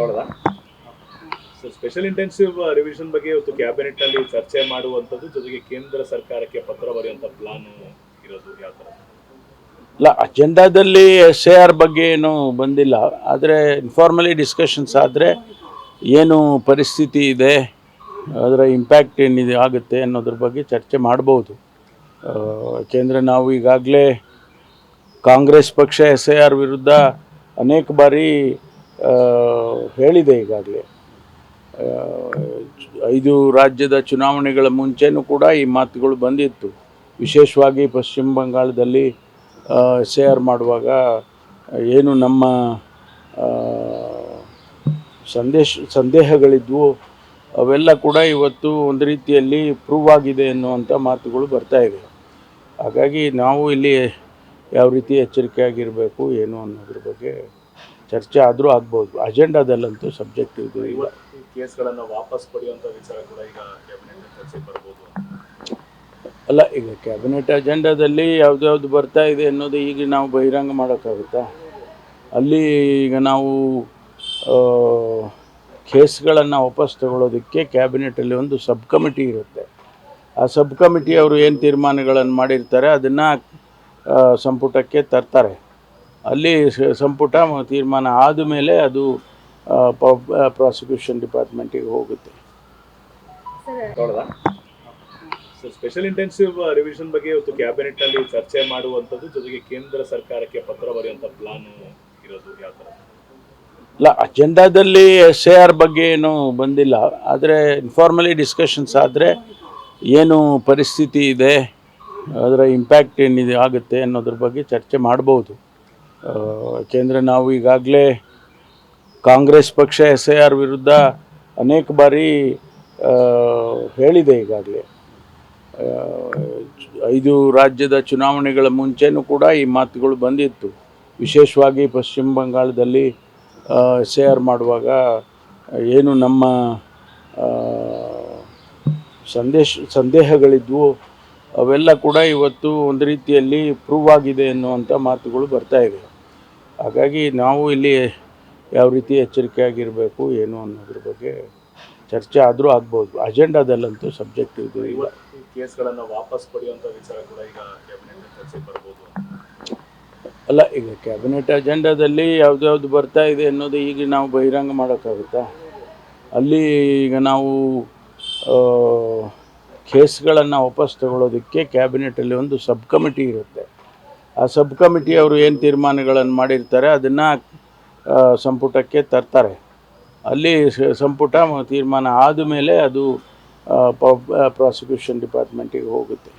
ನೋಡದಾ so special intensive revision ಬಗ್ಗೆ ಇವತ್ತು cabinet ನಲ್ಲಿ ಚರ್ಚೆ ಮಾಡುವಂತದ್ದು ಜೊತೆಗೆ ಕೇಂದ್ರ ಸರ್ಕಾರಕ್ಕೆ ಪತ್ರ ಬರೆಯುವಂತ ಪ್ಲಾನ್ ಇರೋದು ಯಾವ ತರ? ಇಲ್ಲ, ಅಜೆಂಡಾದಲ್ಲಿ SIR ಬಗ್ಗೆ ಏನು ಬಂದಿಲ್ಲ. ಆದರೆ ಇನ್ಫಾರ್ಮಲಿ ಡಿಸ್ಕಷನ್ಸ್ ಆದರೆ ಏನು ಪರಿಸ್ಥಿತಿ ಇದೆ, ಅದರ ಇಂಪ್ಯಾಕ್ಟ್ ಏನಿದೆ ಆಗುತ್ತೆ ಅನ್ನೋದ್ರ ಬಗ್ಗೆ ಚರ್ಚೆ ಮಾಡ್ಬೋದು. ಯಾಕೆಂದರೆ ನಾವು ಈಗಾಗಲೇ ಕಾಂಗ್ರೆಸ್ ಪಕ್ಷ SIR ವಿರುದ್ಧ ಅನೇಕ ಬಾರಿ ಹೇಳಿದೆ. ಈಗಾಗಲೇ 5 ರಾಜ್ಯದ ಚುನಾವಣೆಗಳ ಮುಂಚೆನೂ ಕೂಡ ಈ ಮಾತುಗಳು ಬಂದಿತ್ತು. ವಿಶೇಷವಾಗಿ ಪಶ್ಚಿಮ ಬಂಗಾಳದಲ್ಲಿ SIR ಮಾಡುವಾಗ ಏನು ನಮ್ಮ ಸಂದೇಹಗಳಿದ್ವು ಅವೆಲ್ಲ ಕೂಡ ಇವತ್ತು ಒಂದು ರೀತಿಯಲ್ಲಿ ಪ್ರೂವ್ ಆಗಿದೆ ಅನ್ನುವಂಥ ಮಾತುಗಳು ಬರ್ತಾ ಇದೆ. ಹಾಗಾಗಿ ನಾವು ಇಲ್ಲಿ ಯಾವ ರೀತಿ ಎಚ್ಚರಿಕೆಯಾಗಿರಬೇಕು ಏನು ಅನ್ನೋದ್ರ ಬಗ್ಗೆ ಚರ್ಚೆ ಆದರೂ ಆಗ್ಬೋದು. ಅಜೆಂಡಾದಲ್ಲಂತೂ ಸಬ್ಜೆಕ್ಟ್ ಇದು ಇಲ್ಲ. ಕೇಸ್ಗಳನ್ನು ವಾಪಸ್ ಪಡೆಯುವಂಥ ವಿಚಾರ ಕೂಡ ಈಗ ಕ್ಯಾಬಿನೆಟ್ ಚರ್ಚೆಗೆ ಬರ್ಬೋದು. ಅಲ್ಲ, ಈಗ ಕ್ಯಾಬಿನೆಟ್ ಅಜೆಂಡಾದಲ್ಲಿ ಯಾವ್ದು ಬರ್ತಾ ಇದೆ ಅನ್ನೋದು ಈಗ ನಾವು ಬಹಿರಂಗ ಮಾಡೋಕ್ಕಾಗುತ್ತಾ? ಅಲ್ಲಿ ಈಗ ನಾವು ಕೇಸ್ಗಳನ್ನು ವಾಪಸ್ ತಗೊಳ್ಳೋದಕ್ಕೆ ಕ್ಯಾಬಿನೆಟಲ್ಲಿ ಒಂದು ಸಬ್ ಕಮಿಟಿ ಇರುತ್ತೆ. ಆ ಸಬ್ ಕಮಿಟಿ ಅವರು ಏನು ತೀರ್ಮಾನಗಳನ್ನು ಮಾಡಿರ್ತಾರೆ ಅದನ್ನು ಸಂಪುಟಕ್ಕೆ ತರ್ತಾರೆ. ಅಲ್ಲಿ ಸಂಪುಟ ತೀರ್ಮಾನ ಆದಮೇಲೆ ಅದು ಪ್ರಾಸಿಕ್ಯೂಷನ್ ಡಿಪಾರ್ಟ್ಮೆಂಟಿಗೆ ಹೋಗುತ್ತೆ. ನೋಡದಾ ಸೊ ಸ್ಪೆಷಲ್ ಇಂಟೆನ್ಸಿವ್ ರಿವಿಷನ್ ಬಗ್ಗೆ ಇವತ್ತು ಕ್ಯಾಬಿನೆಟ್ ನಲ್ಲಿ ಚರ್ಚೆ ಮಾಡುವಂತದ್ದು ಜೊತೆಗೆ ಕೇಂದ್ರ ಸರ್ಕಾರಕ್ಕೆ ಪತ್ರ ಬರೆಯುವಂತ ಪ್ಲಾನ್ ಇರೋದು ಯಾವ ತರ? ಇಲ್ಲ, ಅಜೆಂಡಾದಲ್ಲಿ SIR ಬಗ್ಗೆ ಏನು ಬಂದಿಲ್ಲ. ಆದರೆ ಇನ್ಫಾರ್ಮಲಿ ಡಿಸ್ಕಷನ್ಸ್ ಆದರೆ ಏನು ಪರಿಸ್ಥಿತಿ ಇದೆ, ಅದರ ಇಂಪ್ಯಾಕ್ಟ್ ಏನಿದೆ ಆಗುತ್ತೆ ಅನ್ನೋದ್ರ ಬಗ್ಗೆ ಚರ್ಚೆ ಮಾಡ್ಬೋದು. ಯಾಕೆಂದರೆ ನಾವು ಈಗಾಗಲೇ ಕಾಂಗ್ರೆಸ್ ಪಕ್ಷ SIR ವಿರುದ್ಧ ಅನೇಕ ಬಾರಿ ಹೇಳಿದೆ. ಈಗಾಗಲೇ 5 ರಾಜ್ಯದ ಚುನಾವಣೆಗಳ ಮುಂಚೆನೂ ಕೂಡ ಈ ಮಾತುಗಳು ಬಂದಿತ್ತು. ವಿಶೇಷವಾಗಿ ಪಶ್ಚಿಮ ಬಂಗಾಳದಲ್ಲಿ SIR ಮಾಡುವಾಗ ಏನು ನಮ್ಮ ಸಂದೇಹಗಳಿದ್ವು ಅವೆಲ್ಲ ಕೂಡ ಇವತ್ತು ಒಂದು ರೀತಿಯಲ್ಲಿ ಪ್ರೂವ್ ಆಗಿದೆ ಅನ್ನುವಂಥ ಮಾತುಗಳು ಬರ್ತಾ ಇದೆ. ಹಾಗಾಗಿ ನಾವು ಇಲ್ಲಿ ಯಾವ ರೀತಿ ಎಚ್ಚರಿಕೆಯಾಗಿರಬೇಕು ಏನು ಅನ್ನೋದ್ರ ಬಗ್ಗೆ ಚರ್ಚೆ ಆದರೂ ಆಗ್ಬೋದು. ಅಜೆಂಡಾದಲ್ಲಂತೂ ಸಬ್ಜೆಕ್ಟ್ ಇದು ಇಲ್ಲ. ಕೇಸ್ಗಳನ್ನು ವಾಪಸ್ ಪಡೆಯುವಂಥ ವಿಚಾರ ಕೂಡ ಈಗ ಕ್ಯಾಬಿನೆಟ್ ಚರ್ಚೆಗೆ ಬರ್ಬೋದು. ಅಲ್ಲ, ಈಗ ಕ್ಯಾಬಿನೆಟ್ ಅಜೆಂಡಾದಲ್ಲಿ ಯಾವ್ದು ಬರ್ತಾ ಇದೆ ಅನ್ನೋದು ಈಗ ನಾವು ಬಹಿರಂಗ ಮಾಡೋಕ್ಕಾಗುತ್ತಾ? ಅಲ್ಲಿ ಈಗ ನಾವು ಕೇಸ್ಗಳನ್ನು ವಾಪಸ್ ತಗೊಳ್ಳೋದಕ್ಕೆ ಕ್ಯಾಬಿನೆಟಲ್ಲಿ ಒಂದು ಸಬ್ ಕಮಿಟಿ ಇರುತ್ತೆ. ಆ ಸಬ್ ಕಮಿಟಿ ಅವರು ಏನು ತೀರ್ಮಾನಗಳನ್ನು ಮಾಡಿರ್ತಾರೆ ಅದನ್ನು ಸಂಪುಟಕ್ಕೆ ತರ್ತಾರೆ. ಅಲ್ಲಿ ಸಂಪುಟ ತೀರ್ಮಾನ ಆದಮೇಲೆ ಅದು ಪ್ರಾಸಿಕ್ಯೂಷನ್ ಡಿಪಾರ್ಟ್ಮೆಂಟಿಗೆ ಹೋಗುತ್ತೆ.